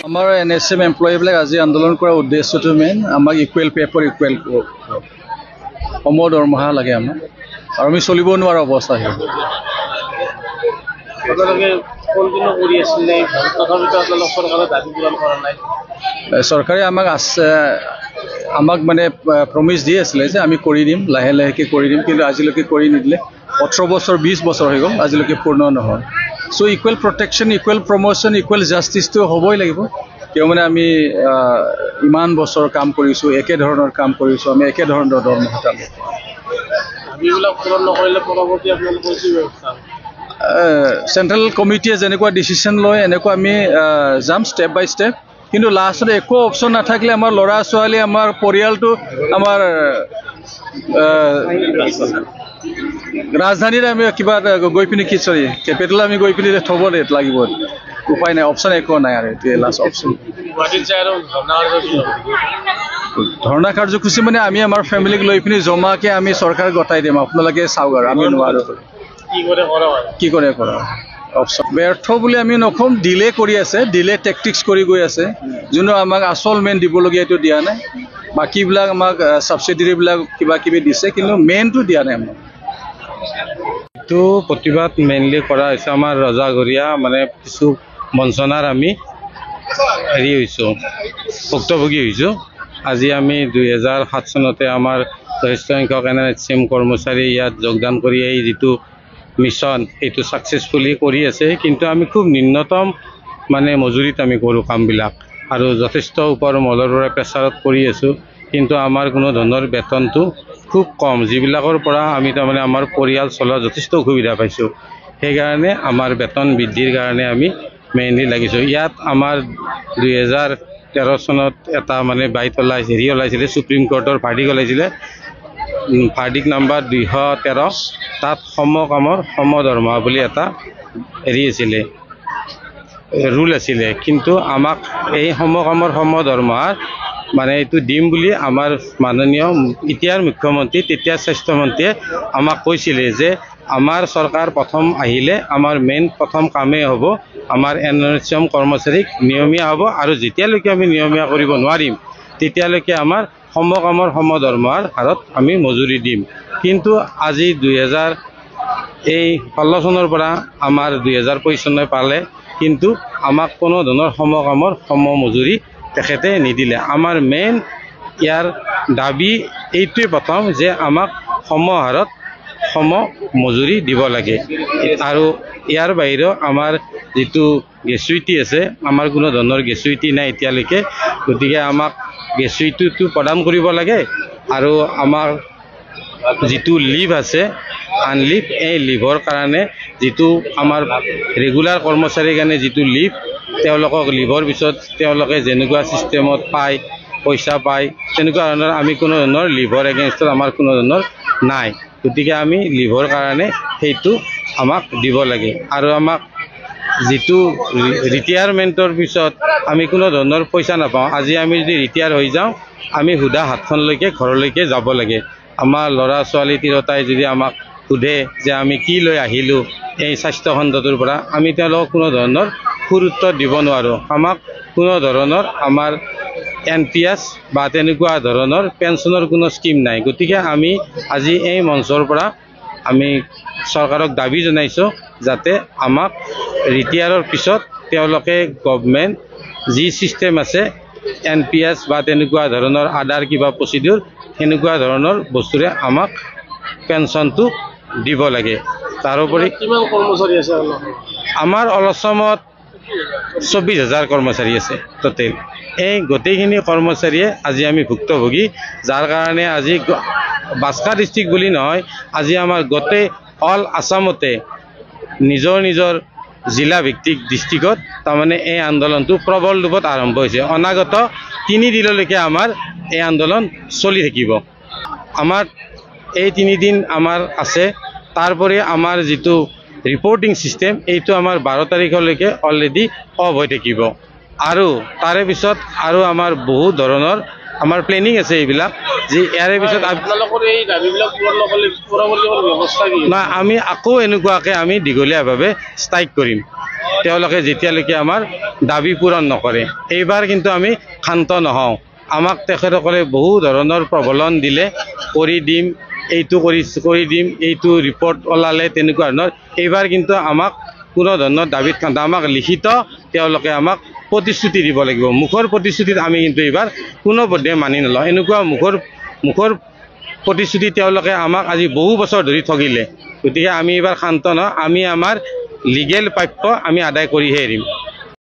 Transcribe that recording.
আমাৰ NSM এমপ্লয়ীবিলাক আজি আন্দোলন কৰাৰ উদ্দেশ্যটো মেইন আমাক ইকুৱেল পে ফৰ ইকুৱেল সম দৰমহা লাগে আমাক আৰু আমি চলিব নোৱাৰা অৱস্থা হয়। চৰকাৰে আমাক মানে প্ৰমিছ দি আছিলে যে আমি কৰি দিম, লাহে লাহেকৈ কৰি দিম, কিন্তু আজিলৈকে কৰি নিদিলে। 18 বছৰ 20 বছৰ হৈ গ'ল, আজিলৈকে পূৰ্ণ নহয়। So' equal protection, equal promotion, equal জাষ্টিছটো হ'বই লাগিব। কিয় মানে আমি ইমান বছৰ কাম কৰিছোঁ, একে ধৰণৰ কাম কৰিছোঁ, আমি একে ধৰণৰ দৰমহা পাম। চেণ্ট্ৰেল কমিটিয়ে যেনেকুৱা ডিচিশ্যন লয় এনেকুৱা আমি যাম ষ্টেপ বাই ষ্টেপ। কিন্তু লাষ্টত একো অপশ্যন নাথাকিলে আমাৰ ল'ৰা ছোৱালী, আমাৰ পৰিয়ালটো, আমাৰ ৰাজধানীত আমি কিবা গৈ পিনি কেপিটেল আমি গৈ পিনি থ'ব লাগিব। উপায় নাই, অপশ্যন একো নাই আৰু এইটোৱে লাষ্ট অপশ্যন। ধৰ্ণা কাৰ্যসূচী মানে আমি আমাৰ ফেমিলিক লৈ পিনি জমাকৈ আমি চৰকাৰক গতাই দিম, আপোনালোকে চাওক আৰু আমি নোৱাৰোঁ। কি কৰে কৰা অপশ্যন ব্যৰ্থ বুলি আমি নকওঁ, ডিলে কৰি আছে, ডিলে টেকটিক্স কৰি গৈ আছে। যোনটো আমাক আচল মেইন দিবলগীয়া এইটো দিয়া নাই। বাকীবিলাক আমাক ছাবচিডিবিলাক কিবা কিবি দিছে, কিন্তু মেইনটো দিয়া নাই আমাক। এইটো প্ৰতিবাদ মেইনলি কৰা হৈছে আমাৰ ৰজাঘৰীয়া মানে কিছু বঞ্চনাৰ আমি হৈছোঁ, ভুক্তভোগী হৈছোঁ। আজি আমি 2007 চনতে আমাৰ যথেষ্ট সংখ্যক NSM কৰ্মচাৰী ইয়াত যোগদান কৰি এই যিটো মিছন এইটো ছাকচেছফুলি কৰি আছে। কিন্তু আমি খুব নিম্নতম মানে মজুৰিত আমি কৰোঁ কামবিলাক, আৰু যথেষ্ট ওপৰ মহলৰ পৰা প্ৰেছাৰত কৰি আছোঁ। কিন্তু আমাৰ কোনো ধৰণৰ বেতনটো খুব কম, যিবিলাকৰ পৰা আমি তাৰমানে আমাৰ পৰিয়াল চলোৱা যথেষ্ট অসুবিধা পাইছোঁ। সেইকাৰণে আমাৰ বেতন বৃদ্ধিৰ কাৰণে আমি মেইনলি লাগিছোঁ। ইয়াত আমাৰ 2013 চনত এটা মানে ওলাইছিলে, সুপ্ৰিম কোৰ্টৰ ভাৰ্ডিক্ট ওলাইছিলে, ভাৰ্ডিক্ট নাম্বাৰ 213। তাত সম কামৰ সম দৰমহা বুলি এটা আছিলে, ৰুল আছিলে। কিন্তু আমাক এই সম কামৰ সম দৰমহাৰ মানে এইটো দিম বুলি আমাৰ মাননীয় এতিয়াৰ মুখ্যমন্ত্ৰী, তেতিয়া স্বাস্থ্যমন্ত্ৰীয়ে আমাক কৈছিলে যে আমাৰ চৰকাৰ প্ৰথম আহিলে আমাৰ মেইন প্ৰথম কামেই হ'ব আমাৰ NSM কৰ্মচাৰীক নিয়মীয়া হ'ব, আৰু যেতিয়ালৈকে আমি নিয়মীয়া কৰিব নোৱাৰিম তেতিয়ালৈকে আমাৰ সম কামৰ সম দৰমহাৰ হাৰত আমি মজুৰি দিম। কিন্তু আজি 2016 চনৰ পৰা আমাৰ 2025 চনলৈ পালে, কিন্তু আমাক কোনো ধৰণৰ সম কামৰ সম মজুৰি তেখেতে নিদিলে। আমাৰ মেইন ইয়াৰ দাবী এইটোৱে প্ৰথম যে আমাক সম হাৰত সম মজুৰি দিব লাগে। আৰু ইয়াৰ বাহিৰেও আমাৰ যিটো গ্ৰেচুইটি আছে, আমাৰ কোনো ধৰণৰ গ্ৰেচুইটি নাই এতিয়ালৈকে। গতিকে আমাক গ্ৰেচুইটিটো প্ৰদান কৰিব লাগে, আৰু আমাৰ যিটো লিভ আছে আনলিভ, এই লিভৰ কাৰণে যিটো আমাৰ ৰেগুলাৰ কৰ্মচাৰীৰ কাৰণে যিটো লিভ, তেওঁলোকক লিভৰ পিছত তেওঁলোকে যেনেকুৱা ছিষ্টেমত পায়, পইচা পায়, তেনেকুৱা ধৰণৰ আমি কোনো ধৰণৰ লিভৰ এগেইনষ্টত আমাৰ কোনো ধৰণৰ নাই। গতিকে আমি লিভৰ কাৰণে সেইটো আমাক দিব লাগে। আৰু আমাক যিটো ৰিটায়াৰমেণ্টৰ পিছত আমি কোনো ধৰণৰ পইচা নাপাওঁ। আজি আমি যদি ৰিটায়াৰ হৈ যাওঁ, আমি সুধা হাতখনলৈকে ঘৰলৈকে যাব লাগে। আমাৰ ল'ৰা ছোৱালী তিৰোতাই যদি আমাক সোধে যে আমি কি লৈ আহিলোঁ এই স্বাস্থ্য খণ্ডটোৰ পৰা, আমি তেওঁলোকক কোনো ধৰণৰ সুৰুত্তৰ দিব নোৱাৰোঁ। আমাক কোনো ধৰণৰ আমাৰ NPS বা তেনেকুৱা ধৰণৰ পেঞ্চনৰ কোনো স্কিম নাই। গতিকে আমি আজি এই মঞ্চৰ পৰা আমি চৰকাৰক দাবী জনাইছোঁ যাতে আমাক ৰিটায়াৰৰ পিছত তেওঁলোকে গভৰ্ণমেণ্ট যি ছিষ্টেম আছে NPS বা তেনেকুৱা ধৰণৰ আদাৰ কিবা প্ৰচিডিউৰ, সেনেকুৱা ধৰণৰ বস্তুৰে আমাক পেঞ্চনটো দিব লাগে। তাৰোপৰি কিমান কৰ্মচাৰী আছে আমাৰ অলসমত 24,000 কৰ্মচাৰী আছে টোটেল। এই গোটেইখিনি কৰ্মচাৰীয়ে আজি আমি ভুক্তভোগী, যাৰ কাৰণে আজি বাস্কা ডিষ্ট্ৰিক্ট বুলি নহয়, আজি আমাৰ গোটেই অল আছামতে নিজৰ নিজৰ জিলা ভিত্তিক ডিষ্ট্ৰিক্টত তাৰমানে এই আন্দোলনটো প্ৰবল ৰূপত আৰম্ভ হৈছে। অনাগত 3 দিনলৈকে আমাৰ এই আন্দোলন চলি থাকিব। আমাৰ এই 3 দিন আমাৰ আছে। তাৰোপৰি আমাৰ যিটো ৰিপৰ্টিং ছিষ্টেম এইটো আমাৰ 12 তাৰিখলৈকে অলৰেডি অফ হৈ থাকিব আৰু তাৰে পিছত আৰু আমাৰ বহু ধৰণৰ আমাৰ প্লেনিং আছে এইবিলাক যে ইয়াৰে পিছত আপোনালোকৰ এই দাবীবিলাক পূৰণ কৰিবলৈ ব্যৱস্থা কি? না আমি আকৌ এনেকুৱাকৈ আমি দীঘলীয়াভাৱে ষ্ট্ৰাইক কৰিম তেওঁলোকে যেতিয়ালৈকে আমাৰ দাবী পূৰণ নকৰে। এইবাৰ কিন্তু আমি শান্ত নহওঁ। আমাক তেখেতসকলে বহু ধৰণৰ প্ৰবলন দিলে, কৰি দিম, এইটো কৰি দিম, এইটো ৰিপৰ্ট ওলালে, তেনেকুৱা ধৰণৰ। এইবাৰ কিন্তু আমাক কোনো ধৰণৰ দাবীত কান্ত, আমাক লিখিত তেওঁলোকে আমাক প্ৰতিশ্ৰুতি দিব লাগিব। মুখৰ প্ৰতিশ্ৰুতিত আমি কিন্তু এইবাৰ কোনোপধ্যে মানি নলওঁ। এনেকুৱা মুখৰ প্ৰতিশ্ৰুতি তেওঁলোকে আমাক আজি বহু বছৰ ধৰি ঠগিলে। গতিকে আমি এইবাৰ শান্ত নহওঁ, আমি আমাৰ লিগেল প্ৰাপ্য আমি আদায় কৰিহে এৰিম।